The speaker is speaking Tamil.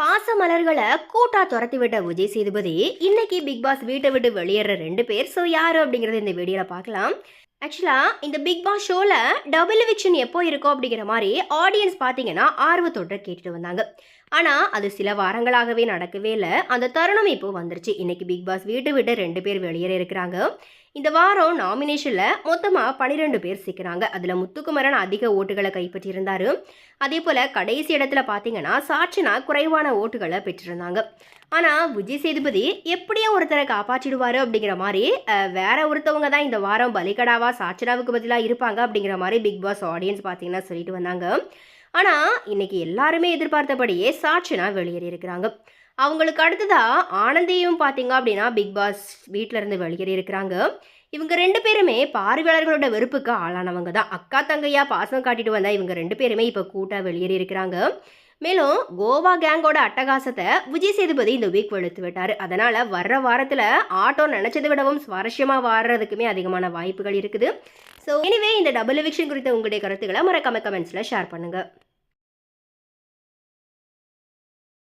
பாசமலர்களை கூட்டா துரத்தி விட்ட விஜய் சேதுபதி இன்னைக்கு பிக் பாஸ் வீட்டை விட்டு வெளியேற 2 பேர். ஸோ யாரு அப்படிங்கறத இந்த வீடியோல பார்க்கலாம். ஆக்சுவலா இந்த பிக் பாஸ் ஷோல டபுள் எவிக்ஷன் எப்போ இருக்கும் அப்படிங்கிற மாதிரி ஆடியன்ஸ் பார்த்தீங்கன்னா ஆர்வத்தோட கேட்டுட்டு வந்தாங்க. ஆனா அது சில வாரங்களாகவே நடக்கவே இல்லை. அந்த தருணம் இப்போ வந்துருச்சு. இன்னைக்கு பிக் பாஸ் வீட்டை விட்டு 2 பேர் வெளியேற இருக்கிறாங்க. இந்த வாரம் நாமினேஷன்ல மொத்தமா 12 பேர் சிக்கிறாங்க. அதுல முத்துக்குமரன் அதிக ஓட்டுகளை கைப்பற்றியிருந்தாரு. அதே போல கடைசி இடத்துல பாத்தீங்கன்னா சாட்சினா குறைவான ஓட்டுகளை பெற்றிருந்தாங்க. ஆனா விஜய் சேதுபதி எப்படியும் ஒருத்தரை காப்பாற்றிடுவாரு அப்படிங்கிற மாதிரி வேற ஒருத்தவங்க தான் இந்த வாரம் பலிகடாவா சாட்சினாவுக்கு பதிலாக இருப்பாங்க அப்படிங்கிற மாதிரி பிக் பாஸ் ஆடியன்ஸ் பார்த்தீங்கன்னா சொல்லிட்டு வந்தாங்க. ஆனா இன்னைக்கு எல்லாருமே எதிர்பார்த்தபடியே சாட்சினா வெளியேறி இருக்கிறாங்க. அவங்களுக்கு அடுத்ததா ஆனந்தியும் பார்த்தீங்க அப்படின்னா பிக் பாஸ் வீட்டில இருந்து வெளியேறி இருக்கிறாங்க. இவங்க 2 பேருமே பார்வையாளர்களோட வெறுப்புக்கு ஆளானவங்க தான். அக்கா தங்கையா பாசம் காட்டிட்டு வந்தா இவங்க 2 பேருமே இப்போ கூட்டா வெளியேறி இருக்கிறாங்க. மேலும் கோவா கேங்கோட அட்டகாசத்தை விஜய் சேதுபதி இந்த வீக் வெளுத்து விட்டாரு. அதனால வர்ற வாரத்துல ஆட்டோ நினைச்சதை விடவும் சுவாரஸ்யமா வாடுறதுக்குமே அதிகமான வாய்ப்புகள் இருக்குது. ஸோ எனிவே இந்த டபுள் எவிக்ஷன் குறித்த உங்களுடைய கருத்துக்களை மறக்காம கமெண்ட்ஸ்ல ஷேர் பண்ணுங்க.